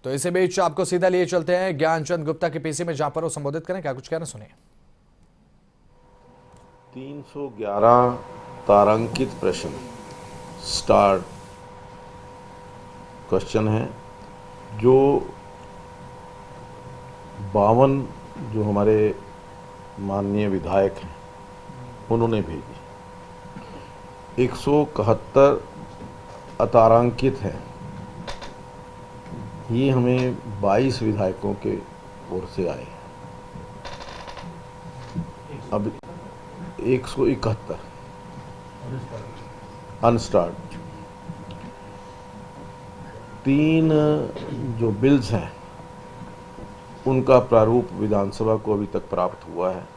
तो इसी बीच आपको सीधा लिए चलते हैं ज्ञानचंद गुप्ता के पीसी में, जहां पर वो संबोधित करें। क्या कुछ कहना सुनिए। 311 तारांकित प्रश्न स्टार क्वेश्चन है, जो 52 जो हमारे माननीय विधायक हैं उन्होंने भेजी। 171 अतारांकित है। ये हमें 22 विधायकों के ओर से आए। अब 171 अनस्टार्ड। 3 जो बिल्स हैं उनका प्रारूप विधानसभा को अभी तक प्राप्त हुआ है।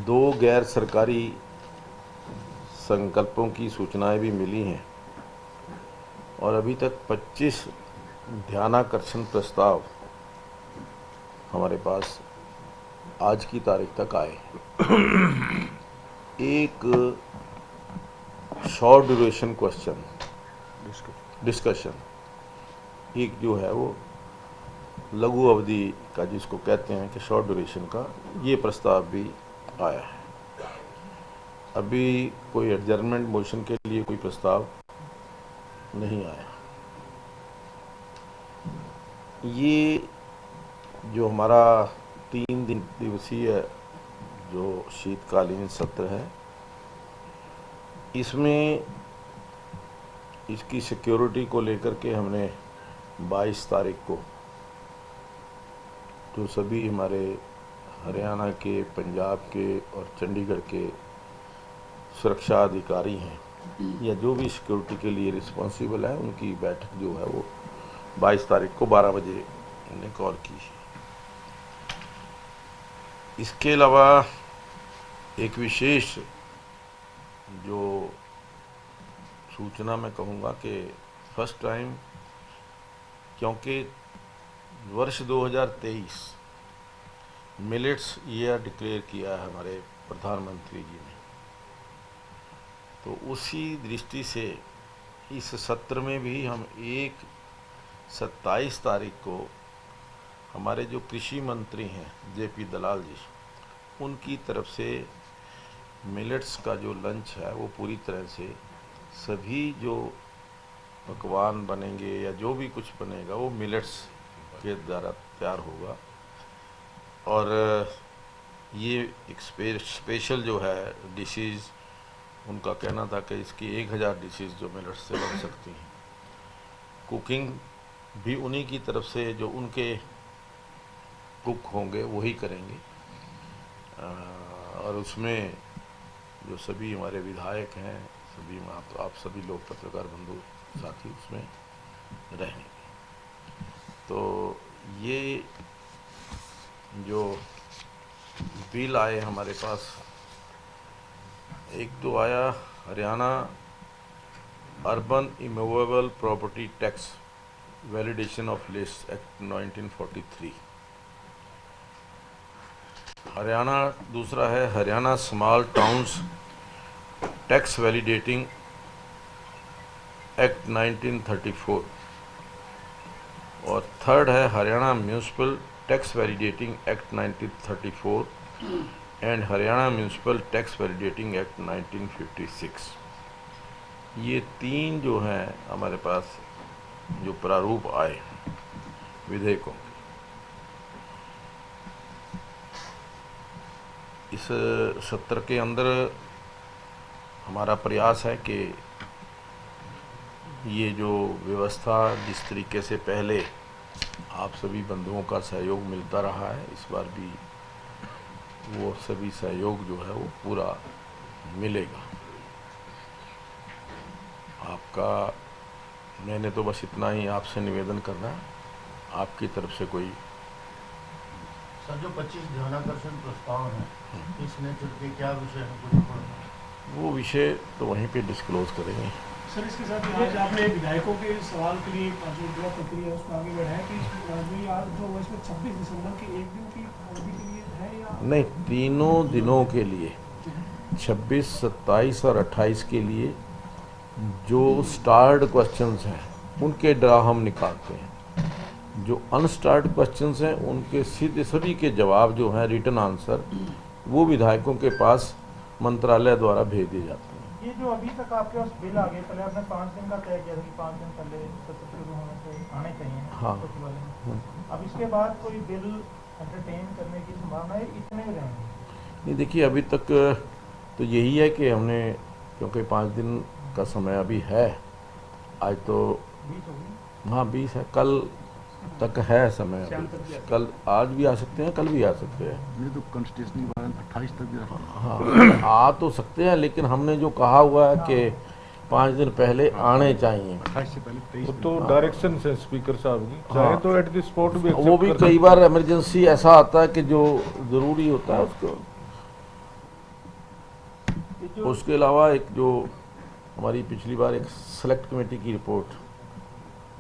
2 गैर सरकारी संकल्पों की सूचनाएं भी मिली हैं और अभी तक 25 ध्यानाकर्षण प्रस्ताव हमारे पास आज की तारीख तक आए। एक शॉर्ट ड्यूरेशन क्वेश्चन डिस्कशन, एक जो है वो लघु अवधि का जिसको कहते हैं कि शॉर्ट ड्यूरेशन का, ये प्रस्ताव भी आया है। अभी कोई एडजर्नमेंट मोशन के लिए कोई प्रस्ताव नहीं आया। ये जो हमारा 3 दिवसीय जो शीतकालीन सत्र है, इसमें इसकी सिक्योरिटी को लेकर के हमने 22 तारीख को जो सभी हमारे हरियाणा के, पंजाब के और चंडीगढ़ के सुरक्षा अधिकारी हैं या जो भी सिक्योरिटी के लिए रिस्पॉन्सिबल है, उनकी बैठक जो है वो 22 तारीख को 12 बजे हमने कॉल की। इसके अलावा एक विशेष जो सूचना मैं कहूँगा कि फर्स्ट टाइम, क्योंकि वर्ष 2023 मिलेट्स ईयर डिक्लेयर किया है हमारे प्रधानमंत्री जी ने, तो उसी दृष्टि से इस सत्र में भी हम 27 तारीख को हमारे जो कृषि मंत्री हैं JP दलाल जी, उनकी तरफ से मिलेट्स का जो लंच है वो पूरी तरह से सभी जो पकवान बनेंगे या जो भी कुछ बनेगा वो मिलेट्स के द्वारा तैयार होगा। और ये एक स्पेशल जो है डिशेज़, उनका कहना था कि इसकी 1000 डिशेज़ जो मिलेट्स से बन सकती हैं। कुकिंग भी उन्हीं की तरफ से, जो उनके कुक होंगे वही करेंगे। और उसमें जो सभी हमारे विधायक हैं, सभी आप सभी लोग पत्रकार बंधु साथी उसमें रहेंगे। तो ये जो बिल आए हमारे पास, एक तो आया Haryana urban immovable property tax validation of list act 1943 Haryana. दूसरा है Haryana small towns tax validating act 1934 और थर्ड है Haryana municipal tax validating act 1934 and Haryana municipal tax validating act 1956। ये 3 जो हैं हमारे पास जो प्रारूप आए विधेयकों के। इस सत्र के अंदर हमारा प्रयास है कि ये जो व्यवस्था जिस तरीके से पहले आप सभी बंधुओं का सहयोग मिलता रहा है, इस बार भी वो सभी सहयोग जो है वो पूरा मिलेगा आपका। मैंने तो बस इतना ही आपसे निवेदन करना है, आपकी तरफ से कोई। सर, जो 25 ध्यानाकर्षण प्रस्ताव हैं, इस नेतृत्व के क्या विषय है? वो विषय तो वहीं पे डिस्क्लोज करेंगे। सर, इसके साथ आज आपने विधायकों के सवाल के लिए जो प्रक्रिया है उसको आगे बढ़ाया कि आज जो इसमें 26 दिसंबर के एक दिन की अवधि के लिए है या नहीं, तीनों दिनों के लिए 26, 27 और 28 के लिए जो स्टार्ड क्वेश्चंस हैं उनके ड्रा हम निकालते हैं। जो अनस्टार्ड क्वेश्चंस हैं उनके सीधे सभी के जवाब जो हैं रिटर्न आंसर वो विधायकों के पास मंत्रालय द्वारा भेज दिए जाते हैं। ये जो अभी तक आपके पास बिल आ गए, पहले आपने 5 दिन का तय किया था कि 5 दिन पहले सत्र शुरू होने से आने चाहिए हाँ। सचिवालय में। अब इसके बाद कोई बिल एंटरटेन करने की संभावना है, इतने में रहेंगे? नहीं, देखिए अभी तक तो यही है कि हमने, क्योंकि 5 दिन का समय अभी है, आज तो 20 होगी। हाँ 20 है, कल तक है समय अभी। कल आज भी आ सकते हैं, कल भी आ सकते हैं। ये तो कॉन्स्टिट्यूशनल 28 तक भी रखा। हाँ आ तो सकते हैं, लेकिन हमने जो कहा हुआ है कि 5 दिन पहले आने चाहिए, 28 से पहले 23 वो तो डायरेक्शन है स्पीकर साहब की, चाहे हाँ। तो एट द स्पॉट भी वो accept भी कर कई सकते बार इमरजेंसी ऐसा आता है कि जो ज़रूरी होता है उसको। उसके अलावा एक जो हमारी पिछली बार एक सेलेक्ट कमेटी की रिपोर्ट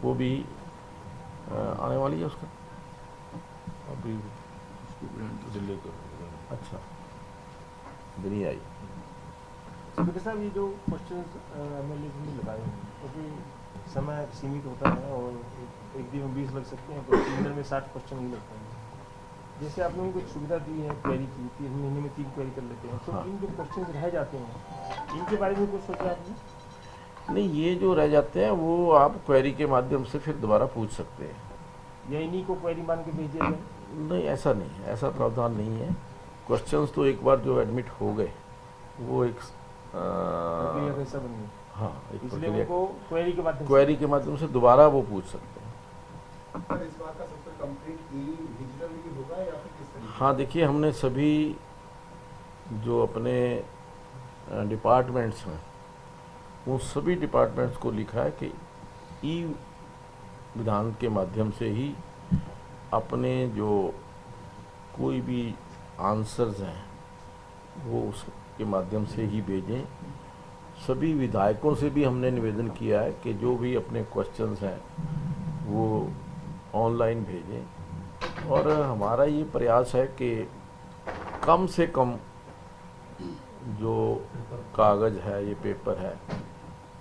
वो भी आने वाली है उसका। हैं। अभी दिल्ली को अच्छा नहीं आई। स्पीकर साहब, ये जो क्वेश्चन एमएलए ने लगाए हैं क्योंकि समय सीमित होता है और एक दिन में 20 लग सकते हैं, तो 3 दिन में 60 क्वेश्चन ही लगते हैं। जैसे आपने उनको सुविधा दी है क्वेरी की, 3 महीने में 3 क्वेरी कर लेते हैं, तो हाँ। इन जो क्वेश्चन रह जाते हैं इनके बारे में कुछ सोचा आपने? नहीं, ये जो रह जाते हैं वो आप क्वेरी के माध्यम से फिर दोबारा पूछ सकते हैं। या इन्हीं को क्वेरी मान के भेज दिया जाए? नहीं, ऐसा नहीं है, ऐसा प्रावधान नहीं है। क्वेश्चंस तो एक बार जो एडमिट हो गए वो एक प्रक्रिया कैसा बनी? हाँ एक इसलिए प्रक्रिया, उनको क्वेरी के माध्यम से क्वेरी के माध्यम से दोबारा वो पूछ सकते हैं। पर इस बार का सत्र कंप्लीट डिजिटली होगा या फिर किस तरीके? हाँ देखिए, हमने सभी जो अपने डिपार्टमेंट्स हैं उन सभी डिपार्टमेंट्स को लिखा है कि ई विधान के माध्यम से ही अपने जो कोई भी आंसर्स हैं वो उसके माध्यम से ही भेजें। सभी विधायकों से भी हमने निवेदन किया है कि जो भी अपने क्वेश्चंस हैं वो ऑनलाइन भेजें, और हमारा ये प्रयास है कि कम से कम जो कागज़ है, ये पेपर है,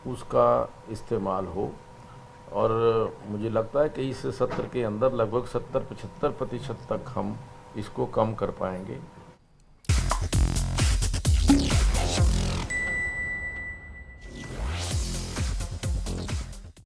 उसका इस्तेमाल हो। और मुझे लगता है कि इस सत्र के अंदर लगभग 70-75% तक हम इसको कम कर पाएंगे।